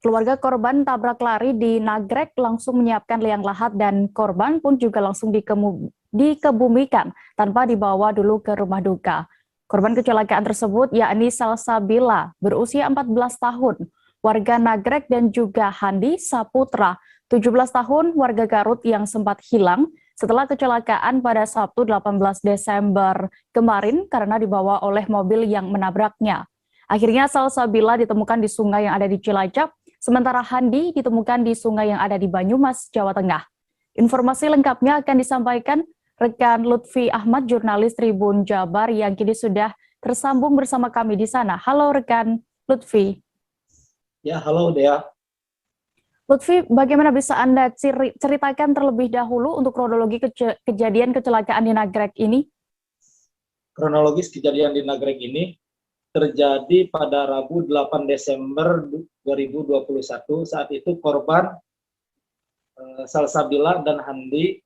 Keluarga korban tabrak lari di Nagrek langsung menyiapkan liang lahat dan korban pun juga langsung dikebumikan tanpa dibawa dulu ke rumah duka. Korban kecelakaan tersebut yakni Salsabila berusia 14 tahun, warga Nagrek, dan juga Handi Saputra, 17 tahun, warga Garut yang sempat hilang setelah kecelakaan pada Sabtu 18 Desember kemarin karena dibawa oleh mobil yang menabraknya. Akhirnya Salsabila ditemukan di sungai yang ada di Cilacap, sementara Handi ditemukan di sungai yang ada di Banyumas, Jawa Tengah. Informasi lengkapnya akan disampaikan rekan Lutfi Ahmad, jurnalis Tribun Jabar yang kini sudah tersambung bersama kami di sana. Halo rekan Lutfi. Ya, halo Dea. Lutfi, bagaimana bisa Anda ceritakan terlebih dahulu untuk kronologi kejadian kecelakaan di Nagrek ini? Kronologis kejadian di Nagrek ini terjadi pada Rabu 8 Desember 2021. Saat itu korban Salsabila dan Handi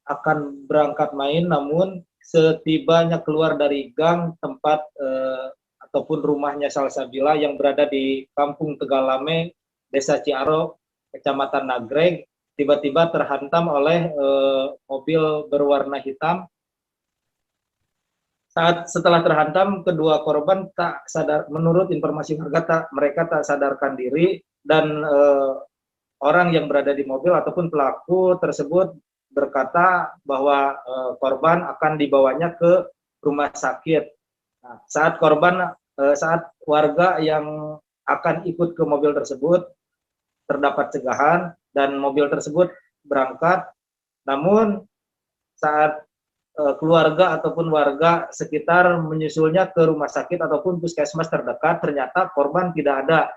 akan berangkat main, namun setibanya keluar dari gang tempat ataupun rumahnya Salsabila yang berada di Kampung Tegalame, Desa Ciaro, Kecamatan Nagrek, tiba-tiba terhantam oleh mobil berwarna hitam. Setelah terhantam, kedua korban tak sadar, menurut informasi warga mereka tak sadarkan diri, dan orang yang berada di mobil ataupun pelaku tersebut berkata bahwa korban akan dibawanya ke rumah sakit. Nah, saat warga yang akan ikut ke mobil tersebut terdapat cegahan dan mobil tersebut berangkat, namun saat keluarga ataupun warga sekitar menyusulnya ke rumah sakit ataupun puskesmas terdekat, ternyata korban tidak ada,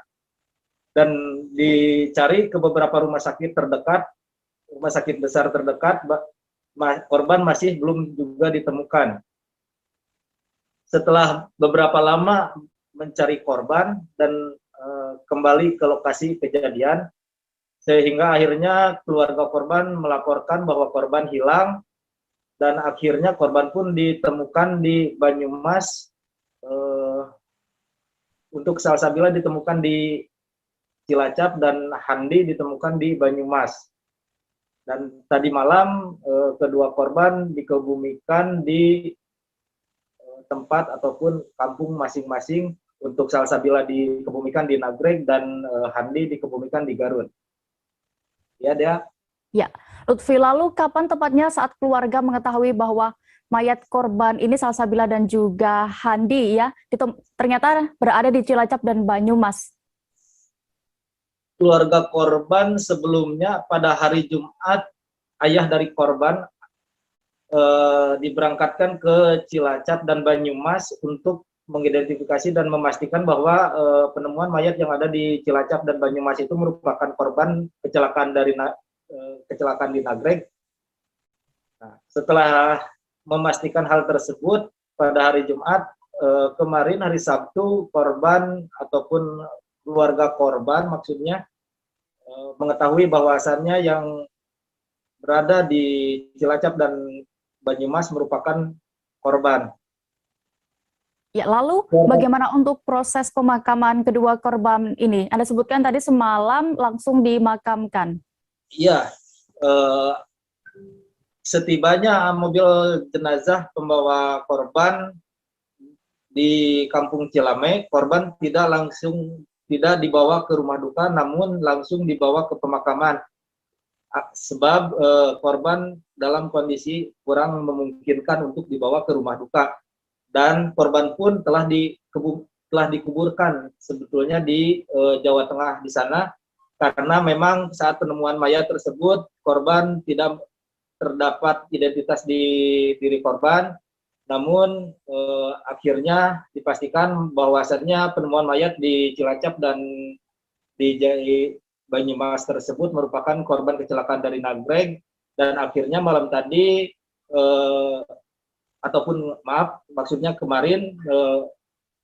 dan dicari ke beberapa rumah sakit terdekat, rumah sakit besar terdekat, korban masih belum juga ditemukan. Setelah beberapa lama mencari korban dan kembali ke lokasi kejadian, sehingga akhirnya keluarga korban melaporkan bahwa korban hilang. Dan akhirnya korban pun ditemukan di Banyumas. Untuk Salsabila ditemukan di Cilacap dan Handi ditemukan di Banyumas. Dan tadi malam kedua korban dikebumikan di tempat ataupun kampung masing-masing. Untuk Salsabila dikebumikan di Nagrek dan Handi dikebumikan di Garut. Ya, Dea. Ya, Lutfi, lalu kapan tepatnya saat keluarga mengetahui bahwa mayat korban ini Salsabila dan juga Handi ya ternyata berada di Cilacap dan Banyumas? Keluarga korban sebelumnya pada hari Jumat, ayah dari korban diberangkatkan ke Cilacap dan Banyumas untuk mengidentifikasi dan memastikan bahwa penemuan mayat yang ada di Cilacap dan Banyumas itu merupakan korban kecelakaan di Nagrek. Nah, setelah memastikan hal tersebut pada hari Jumat, kemarin hari Sabtu korban ataupun keluarga korban maksudnya mengetahui bahwasannya yang berada di Cilacap dan Banyumas merupakan korban. Ya, lalu bagaimana untuk proses pemakaman kedua korban ini? Anda sebutkan tadi semalam langsung dimakamkan. Iya, setibanya mobil jenazah pembawa korban di Kampung Cilame, korban tidak dibawa ke rumah duka, namun langsung dibawa ke pemakaman. Sebab korban dalam kondisi kurang memungkinkan untuk dibawa ke rumah duka. Dan korban pun telah dikuburkan sebetulnya di Jawa Tengah di sana, karena memang saat penemuan mayat tersebut korban tidak terdapat identitas di diri korban, namun akhirnya dipastikan bahwasannya penemuan mayat di Cilacap dan di Banyumas tersebut merupakan korban kecelakaan dari Nagrek. Dan akhirnya malam tadi maksudnya kemarin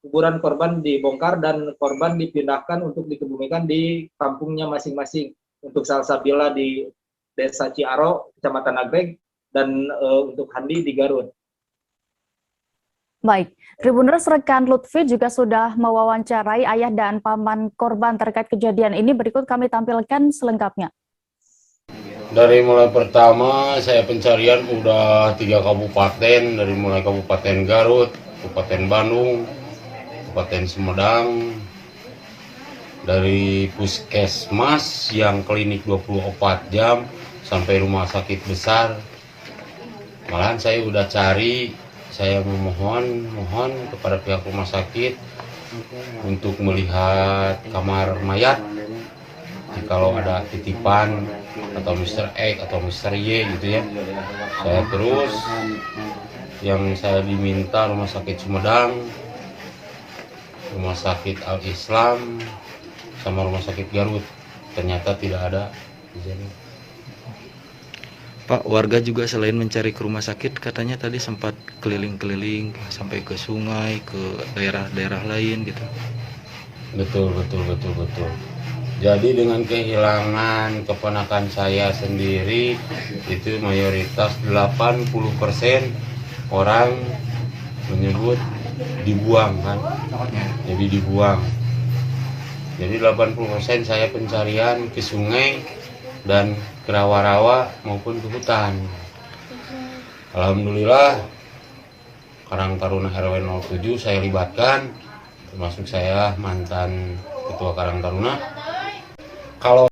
kuburan korban dibongkar dan korban dipindahkan untuk dikebumikan di kampungnya masing-masing. Untuk Salsabila di Desa Ciaro, Kecamatan Nagrek, dan untuk Handi di Garut. Baik, Tribuners rekan Lutfi juga sudah mewawancarai ayah dan paman korban terkait kejadian ini. Berikut kami tampilkan selengkapnya. Dari mulai pertama saya pencarian udah 3 kabupaten, dari mulai Kabupaten Garut, Kabupaten Bandung, Kabupaten Sumedang, dari puskesmas yang klinik 24 jam sampai rumah sakit besar. Malahan saya udah cari, saya mohon kepada pihak rumah sakit untuk melihat kamar mayat. Kalau ada titipan atau Mr. X atau Mr. Y gitu ya. Saya terus yang saya diminta rumah sakit Sumedang, rumah sakit Al-Islam, sama rumah sakit Garut. Ternyata tidak ada. Pak, warga juga selain mencari ke rumah sakit katanya tadi sempat keliling-keliling sampai ke sungai, ke daerah-daerah lain gitu. Betul. Jadi dengan kehilangan keponakan saya sendiri itu mayoritas 80% orang menyebut dibuang kan. Jadi dibuang. Jadi 80% saya pencarian ke sungai dan ke rawa-rawa maupun ke hutan. Alhamdulillah Karang Taruna RW 07 saya libatkan, termasuk saya mantan ketua Karang Taruna. Kalau